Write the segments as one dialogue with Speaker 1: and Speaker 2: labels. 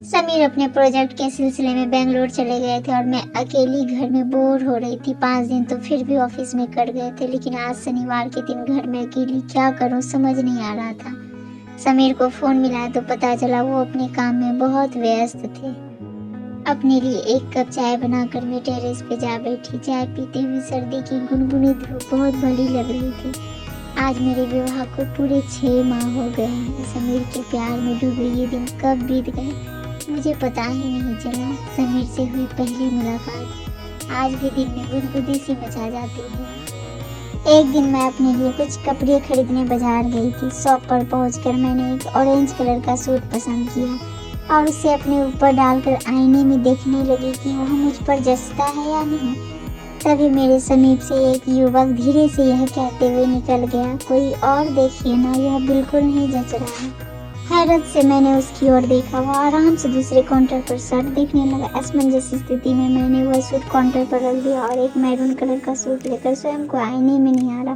Speaker 1: समीर अपने प्रोजेक्ट के सिलसिले में बेंगलोर चले गए थे और मैं अकेली घर में बोर हो रही थी। 5 दिन तो फिर भी ऑफिस में कट गए थे, लेकिन आज शनिवार के दिन घर में अकेली क्या करूं समझ नहीं आ रहा था। समीर को फोन मिला तो पता चला वो अपने काम में बहुत व्यस्त थे। अपने लिए एक कप चाय बनाकर मैं टेरेस पे जा बैठी। चाय पीते हुए सर्दी की गुनगुनी धूप बहुत भली लग रही थी। आज मेरे विवाह को पूरे 6 माह हो गए हैं। समीर के प्यार में डूबे ये दिन कब बीत गए मुझे पता ही नहीं चला। समीर से हुई पहली मुलाकात आज भी दिल में गुदगुदी सी मचा जाती है। एक दिन मैं अपने लिए कुछ कपड़े खरीदने बाजार गई थी। शॉप पर पहुंचकर मैंने एक ऑरेंज कलर का सूट पसंद किया और उसे अपने ऊपर डालकर आईने में देखने लगी कि वह मुझ पर जचता है या नहीं। तभी मेरे समीप से एक युवक धीरे से यह कहते हुए निकल गया, कोई और देखिए ना, यह बिल्कुल नहीं जच रहा है। हैरत से मैंने उसकी ओर देखा। वह आराम से दूसरे काउंटर पर शर्ट देखने लगा। असमंजस स्थिति में मैंने वह सूट काउंटर पर रख दिया और एक मैरून कलर का सूट लेकर स्वयं को आईने में निहारा।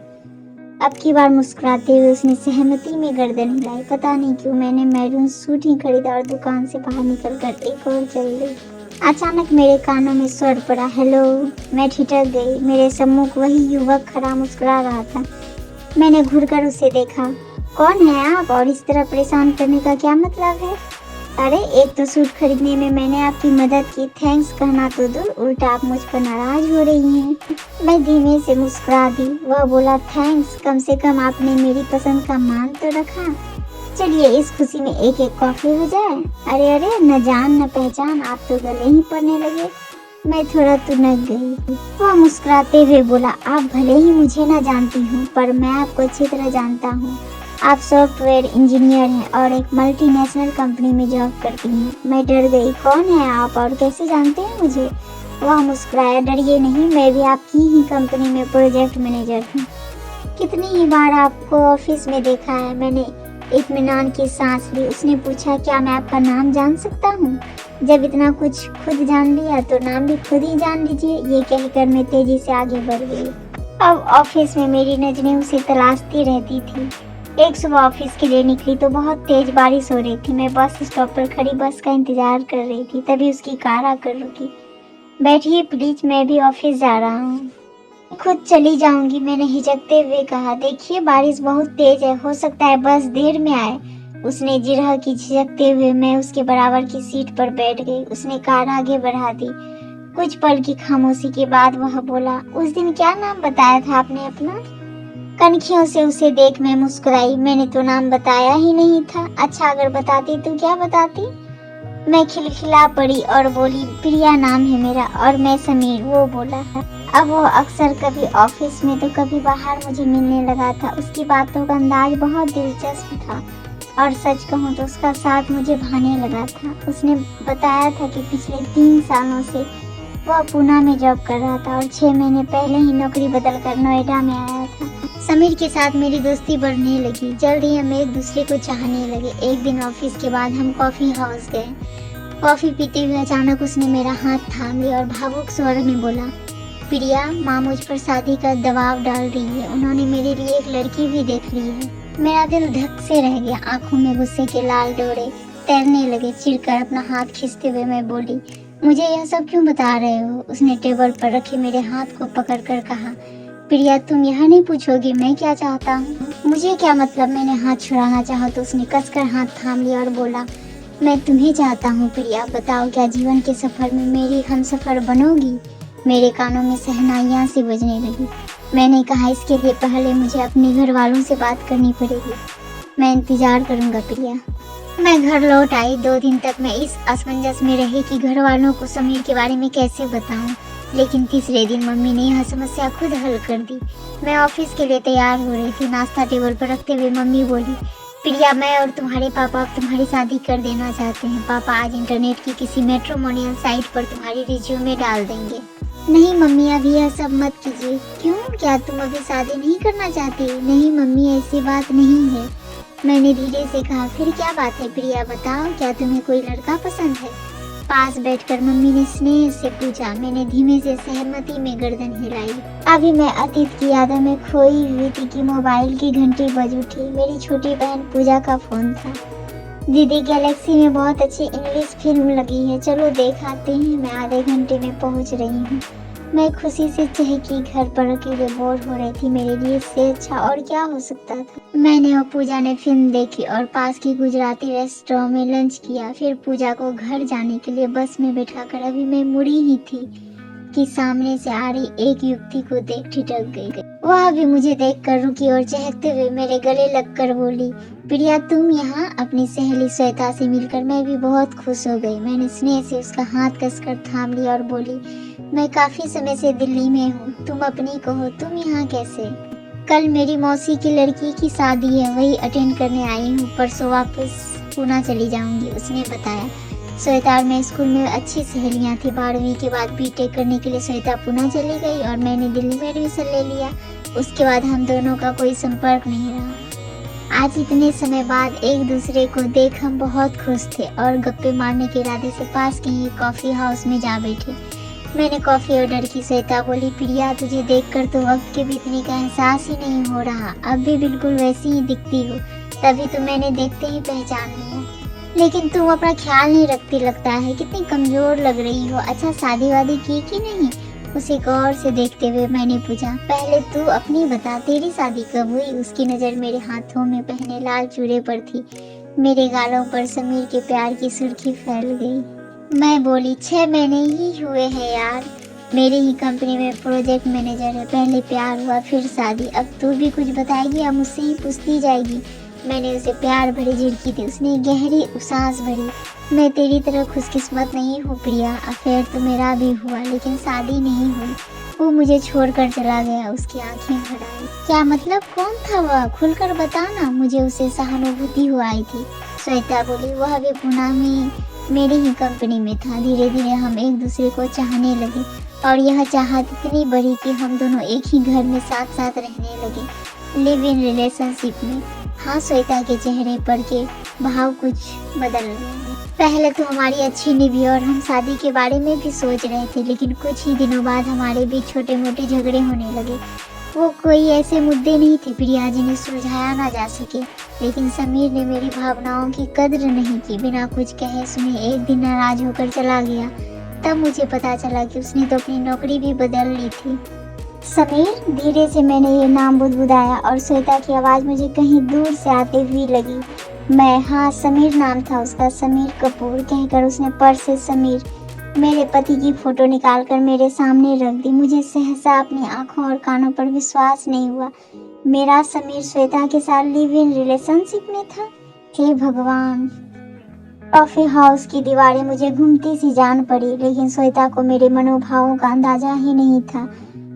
Speaker 1: अब की बार मुस्कुराते हुए उसने सहमति में गर्दन हिलाई। पता नहीं क्यों मैंने मैरून सूट ही खरीदा और दुकान से बाहर निकलकर एक और चल गई। अचानक मेरे कानों में स्वर पड़ा, हेलो। मैं ठिठक गई। मेरे सम्मुख वही युवक खड़ा मुस्कुरा रहा था। मैंने घूरकर उसे देखा। कौन है आप और इस तरह परेशान करने का क्या मतलब है? अरे एक तो सूट खरीदने में मैंने आपकी मदद की, थैंक्स कहना तो दूर, उल्टा आप मुझ पर नाराज हो रही हैं। मैं धीमे से मुस्कुरा दी। वह बोला, थैंक्स, कम से कम आपने मेरी पसंद का मान तो रखा। चलिए इस खुशी में एक एक कॉफी हो जाए। अरे अरे, न जान न पहचान, आप तो गले ही पड़ने लगे। मैं थोड़ा तुनक गई। वह मुस्कुराते हुए बोला, आप भले ही मुझे न जानती हूँ पर मैं आपको अच्छी तरह जानता हूँ। आप सॉफ्टवेयर इंजीनियर हैं और एक मल्टीनेशनल कंपनी में जॉब करती हैं। मैं डर गई। कौन है आप और कैसे जानते हैं मुझे? वह मुस्कुराया, डरिए नहीं, मैं भी आपकी ही कंपनी में प्रोजेक्ट मैनेजर हूँ। कितनी ही बार आपको ऑफिस में देखा है। मैंने इत्मीनान की सांस ली। उसने पूछा, क्या मैं आपका नाम जान सकता हूँ? जब इतना कुछ खुद जान लिया तो नाम भी खुद ही जान लीजिए। ये कहकर मैं तेजी से आगे बढ़ गई। अब ऑफिस में मेरी नजरें उसे तलाशती रहती थी। एक सुबह ऑफिस के लिए निकली तो बहुत तेज बारिश हो रही थी। मैं बस स्टॉप पर खड़ी बस का इंतजार कर रही थी। तभी उसकी कार आकर रुकी। बैठिए प्लीज, मैं भी ऑफिस जा रहा हूँ। खुद चली जाऊंगी, मैंने हिचकते हुए कहा। देखिए बारिश बहुत तेज है, हो सकता है बस देर में आए। उसने जिरह की झिझकते हुए मैं उसके बराबर की सीट पर बैठ गई। उसने कार आगे बढ़ा दी। कुछ पल की खामोशी के बाद वह बोला, उस दिन क्या नाम बताया था आपने अपना? कनखियों से उसे देख मैं मुस्कुराई। मैंने तो नाम बताया ही नहीं था। अच्छा अगर बताती तो क्या बताती? मैं खिलखिला पड़ी और बोली, प्रिया नाम है मेरा और मैं समीर। वो बोला, अब वो अक्सर कभी ऑफिस में तो कभी बाहर मुझे मिलने लगा था। उसकी बातों का अंदाज बहुत दिलचस्प था और सच कहूँ तो उसका साथ मुझे भाने लगा था। उसने बताया था कि पिछले 3 सालों से वह पूना में जॉब कर रहा था और 6 महीने पहले ही नौकरी बदलकर नोएडा में आया था। समीर के साथ मेरी दोस्ती बढ़ने लगी। जल्द ही हम एक दूसरे को चाहने लगे। एक दिन ऑफिस के बाद हम कॉफी हाउस गए। कॉफी पीते हुए अचानक उसने मेरा हाथ थाम लिया और भावुक स्वर में बोला, प्रिया, माँ मुझ पर शादी का दबाव डाल रही है। उन्होंने मेरे लिए एक लड़की भी देख ली है। मेरा दिल धक से रह गया। आंखों में गुस्से के लाल डोरे तैरने लगे। चिढ़कर अपना हाथ खींचते हुए मैं बोली, मुझे यह सब क्यों बता रहे हो? उसने टेबल पर रखे मेरे हाथ को पकड़कर कहा, प्रिया तुम यह नहीं पूछोगी मैं क्या चाहता हूँ? मुझे क्या मतलब? मैंने हाथ छुड़ाना चाहा तो उसने कसकर हाथ थाम लिया और बोला, मैं तुम्हें चाहता हूँ प्रिया। बताओ क्या जीवन के सफर में मेरी हमसफर बनोगी? मेरे कानों में शहनाइयाँ सी बजने लगी। मैंने कहा, इसके लिए पहले मुझे अपने घर वालों से बात करनी पड़ेगी। मैं इंतजार करूँगा प्रिया। मैं घर लौट आई। 2 दिन तक मैं इस असमंजस में रही कि घर वालों को समीर के बारे में कैसे बताऊं। लेकिन तीसरे दिन मम्मी ने यह समस्या खुद हल कर दी। मैं ऑफिस के लिए तैयार हो रही थी। नाश्ता टेबल पर रखते हुए मम्मी बोली, प्रिया, मैं और तुम्हारे पापा अब तुम्हारी शादी कर देना चाहते हैं। पापा आज इंटरनेट की किसी मैट्रिमोनियल साइट पर तुम्हारी रिज्यूमे डाल देंगे। नहीं मम्मी, अभी यह सब मत कीजिए। क्यों, क्या तुम अभी शादी नहीं करना चाहती? नहीं मम्मी, ऐसी बात नहीं है। मैंने धीरे से कहा, फिर क्या बात है प्रिया, बताओ, क्या तुम्हें कोई लड़का पसंद है? पास बैठकर मम्मी ने स्नेह से पूछा। मैंने धीमे से सहमति में गर्दन हिलाई। अभी मैं अतीत की यादों में खोई हुई थी कि मोबाइल की घंटी बज उठी। मेरी छोटी बहन पूजा का फोन था। दीदी गैलेक्सी में बहुत अच्छी इंग्लिश फिल्म लगी है, चलो देख आते हैं। मैं आधे घंटे में पहुंच रही हूँ। मैं खुशी से चहकी, घर पर अकेले बोर हो रही थी, मेरे लिए इससे अच्छा और क्या हो सकता था। मैंने और पूजा ने फिल्म देखी और पास की गुजराती रेस्टोरेंट में लंच किया। फिर पूजा को घर जाने के लिए बस में बैठाकर अभी मैं मुड़ी ही थी कि सामने से आ रही एक युवती को देख ठिठक गई। वह भी मुझे देखकर रुकी और चहकते हुए मेरे गले लगकर बोली, प्रिया तुम यहाँ? अपनी सहेली श्वेता से मिलकर मैं भी बहुत खुश हो गई। मैंने स्नेह से उसका हाथ कसकर थाम लिया और बोली, मैं काफी समय से दिल्ली में हूँ, तुम अपनी कहो, तुम यहाँ कैसे? कल मेरी मौसी की लड़की की शादी है, वही अटेंड करने आई हूँ। परसों वापस पूना चली जाऊंगी, उसने बताया। श्वेता और मैं स्कूल में अच्छी सहेलियां थी। 12वीं के बाद बीटेक करने के लिए श्वेता पूना चली गई और मैंने दिल्ली में एडमिशन ले लिया। उसके बाद हम दोनों का कोई संपर्क नहीं रहा। आज इतने समय बाद एक दूसरे को देख हम बहुत खुश थे और गप्पे मारने के इरादे से पास के ही कॉफी हाउस में जा बैठे। मैंने कॉफी ऑर्डर की। श्वेता बोली, प्रिया तुझे देखकर तो वक्त के बीतने का एहसास ही नहीं हो रहा, अब भी बिल्कुल वैसी ही दिखती हो। तभी तो मैंने देखते ही पहचान लिया। लेकिन तुम अपना ख्याल नहीं रखती लगता है, कितनी कमजोर लग रही हो। अच्छा शादी वादी की कि नहीं? उसे गौर से देखते हुए मैंने पूछा। पहले तू अपनी बता, तेरी शादी कब हुई? उसकी नजर मेरे हाथों में पहने लाल चूड़े पर थी। मेरे गालों पर समीर के प्यार की सुर्खी फैल गई। मैं बोली, 6 महीने ही हुए हैं यार। मेरी ही कंपनी में प्रोजेक्ट मैनेजर है। पहले प्यार हुआ फिर शादी, अब तू भी कुछ बताएगी या मुझसे ही पूछती जाएगी? मैंने उसे प्यार भरी झिड़की दी। उसने गहरी सांस भरी। मैं तेरी तरह खुशकिस्मत नहीं हूँ प्रिया, अफेयर तो मेरा भी हुआ लेकिन शादी नहीं हुई। वो मुझे छोड़कर चला गया। उसकी आंखें भर आई। क्या मतलब? कौन था वह? खुलकर बताना। मुझे उसे सहानुभूति हो आई थी। श्वेता बोली, वह भी पुणे में मेरी ही कंपनी में था। धीरे धीरे हम एक दूसरे को चाहने लगे और यह चाहत इतनी बढ़ी कि हम दोनों एक ही घर में साथ साथ रहने लगे, लिव इन रिलेशनशिप में। हाँ, श्वेता के चेहरे पर के भाव कुछ बदल गए। पहले तो हमारी अच्छी निभी और हम शादी के बारे में भी सोच रहे थे, लेकिन कुछ ही दिनों बाद हमारे बीच छोटे मोटे झगड़े होने लगे। वो कोई ऐसे मुद्दे नहीं थे प्रिया जिन्हें सुलझाया ना जा सके, लेकिन समीर ने मेरी भावनाओं की कद्र नहीं की। बिना कुछ कहे सुने एक दिन नाराज होकर चला गया। तब मुझे पता चला कि उसने तो अपनी नौकरी भी बदल ली थी। समीर? धीरे से मैंने ये नाम बुदबुदाया और श्वेता की आवाज़ मुझे कहीं दूर से आती हुई लगी। हाँ, समीर नाम था उसका, समीर कपूर, कहकर उसने पर्स से समीर, मेरे पति की फोटो निकालकर मेरे सामने रख दी। मुझे सहसा अपनी आंखों और कानों पर विश्वास नहीं हुआ। मेरा समीर श्वेता के साथ लिव इन रिलेशनशिप में था। हे भगवान! कॉफी हाउस की दीवारें मुझे घूमती सी जान पड़ी, लेकिन श्वेता को मेरे मनोभावों का अंदाजा ही नहीं था।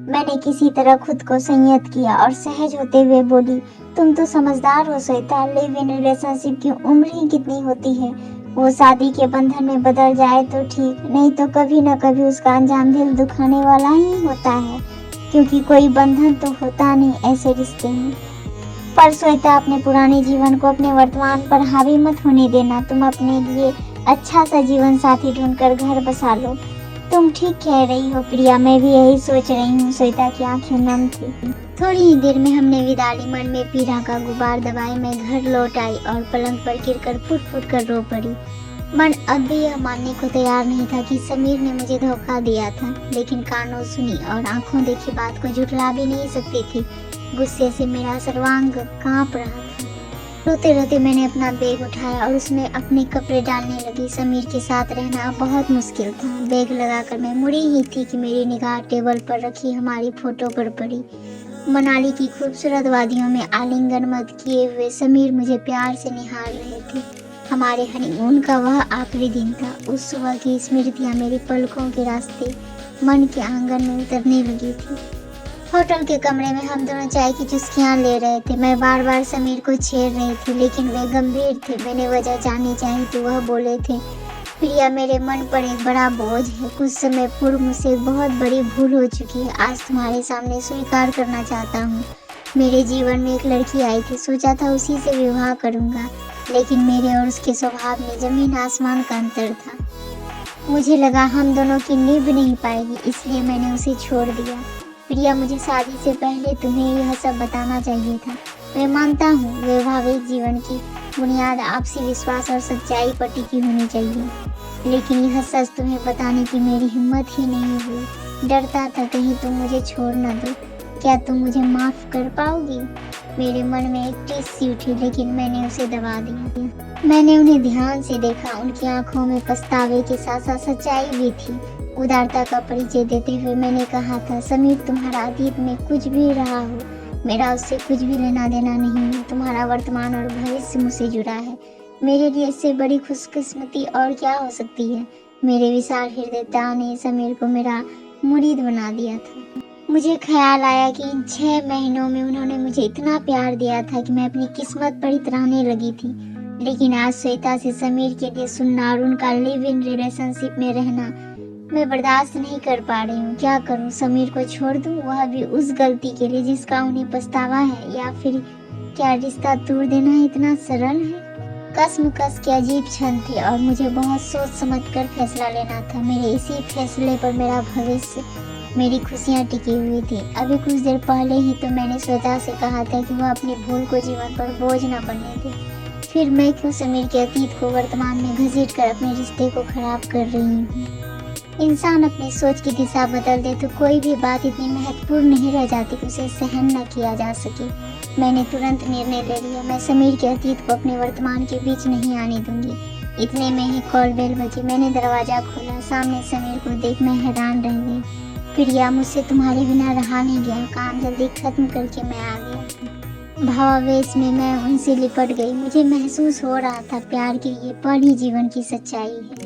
Speaker 1: मैंने किसी तरह खुद को संयत किया और सहज होते हुए बोली, तुम तो समझदार हो श्वेता, लिव इन रिलेशनशिप की उम्र ही कितनी होती है। वो शादी के बंधन में बदल जाए तो ठीक, नहीं तो कभी न कभी उसका अंजाम दिल दुखाने वाला ही होता है, क्योंकि कोई बंधन तो होता नहीं ऐसे रिश्ते में। पर श्वेता, अपने पुराने जीवन को अपने वर्तमान पर हावी मत होने देना। तुम अपने लिए अच्छा सा जीवन साथी ढूंढकर घर बसा लो। तुम ठीक कह रही हो प्रिया, मैं भी यही सोच रही हूँ। श्वेता की आंखें नम थी। थोड़ी ही देर में हमने विदा ली। मन में पीड़ा का गुबार दबाए मैं घर लौट आई और पलंग पर गिरकर फुट फुट कर रो पड़ी। मन अब भी यह मानने को तैयार नहीं था कि समीर ने मुझे धोखा दिया था, लेकिन कानों सुनी और आंखों देखी बात को झुठला भी नहीं सकती थी। गुस्से से मेरा सर्वांग कांप रहा था। रोते रोते मैंने अपना बैग उठाया और उसमें अपने कपड़े डालने लगी। समीर के साथ रहना बहुत मुश्किल था। बैग लगाकर मैं मुड़ी ही थी कि मेरी निगाह टेबल पर रखी हमारी फोटो पर पड़ी। मनाली की खूबसूरत वादियों में आलिंगन मत किए हुए समीर मुझे प्यार से निहार रहे थे। हमारे हनीमून का वह आखिरी दिन था। उस सुबह की स्मृतियाँ मेरी पलकों के रास्ते मन के आंगन में उतरने लगी थी। होटल के कमरे में हम दोनों चाय की चुस्कियां ले रहे थे। मैं बार बार समीर को छेड़ रही थी, लेकिन वे गंभीर थे। मैंने वजह जाननी चाहिए तो वह बोले थे, प्रिया मेरे मन पर एक बड़ा बोझ है। कुछ समय पूर्व मुझसे एक बहुत बड़ी भूल हो चुकी है। आज तुम्हारे सामने स्वीकार करना चाहता हूँ। मेरे जीवन में एक लड़की आई थी, सोचा था उसी से विवाह करूँगा, लेकिन मेरे और उसके स्वभाव में जमीन आसमान का अंतर था। मुझे लगा हम दोनों की निभ नहीं पाएगी, इसलिए मैंने उसे छोड़ दिया। प्रिया, मुझे शादी से पहले तुम्हें यह सब बताना चाहिए था। मैं मानता हूँ वैवाहिक जीवन की बुनियाद आपसी विश्वास और सच्चाई पर टिकी होनी चाहिए। लेकिन यह सच तुम्हें बताने की मेरी हिम्मत ही नहीं हुई। डरता था कहीं तुम मुझे छोड़ न दो। क्या तुम मुझे माफ़ कर पाओगी? मेरे मन में एक टीस सी उठी, लेकिन मैंने उसे दबा दिया। मैंने उन्हें ध्यान से देखा। उनकी आंखों में पछतावे के साथ साथ सच्चाई भी थी। उदारता का परिचय देते हुए मैंने कहा था, समीर, तुम्हारा अतीत में कुछ भी रहा हो, मेरा उससे कुछ भी लेना देना नहीं है। तुम्हारा वर्तमान और भविष्य मुझसे जुड़ा है। मेरे लिए इससे बड़ी खुशकिस्मती और क्या हो सकती है। मेरे विशाल हृदयता ने समीर को मेरा मुरीद बना दिया था। मुझे ख्याल आया कि इन 6 महीनों में उन्होंने मुझे इतना प्यार दिया था कि मैं अपनी किस्मत पर इतराने लगी थी। लेकिन आज श्वेता से समीर के लिए सुनना और उनका लिव इन रिलेशनशिप में रहना मैं बर्दाश्त नहीं कर पा रही हूँ। क्या करूँ? समीर को छोड़ दूँ, वह भी उस गलती के लिए जिसका उन्हें पछतावा है, या फिर क्या रिश्ता तोड़ देना इतना सरल है? कसमकस के अजीब क्षण थे और मुझे बहुत सोच समझ कर फैसला लेना था। मेरे इसी फैसले पर मेरा भविष्य, मेरी खुशियाँ टिकी हुई थी। अभी कुछ देर पहले ही तो मैंने श्वेता से कहा था कि वह अपनी भूल को जीवन पर बोझ न बनने दे। फिर मैं क्यों समीर के अतीत को वर्तमान में घसीट कर अपने रिश्ते को खराब कर रही हूँ? इंसान अपनी सोच की दिशा बदल दे तो कोई भी बात इतनी महत्वपूर्ण नहीं रह जाती कि उसे सहन न किया जा सके। मैंने तुरंत निर्णय ले लिया। मैं समीर के अतीत को अपने वर्तमान के बीच नहीं आने दूंगी। इतने में ही कॉल बेल बजी। मैंने दरवाजा खोला। सामने समीर को देख मैं हैरान रह गई। प्रिया, मुझसे तुम्हारे बिना रहा नहीं गया। काम जल्दी खत्म करके मैं आ गया। भावावेश में मैं उनसे लिपट गई। मुझे महसूस हो रहा था प्यार के ये पल ही जीवन की सच्चाई है।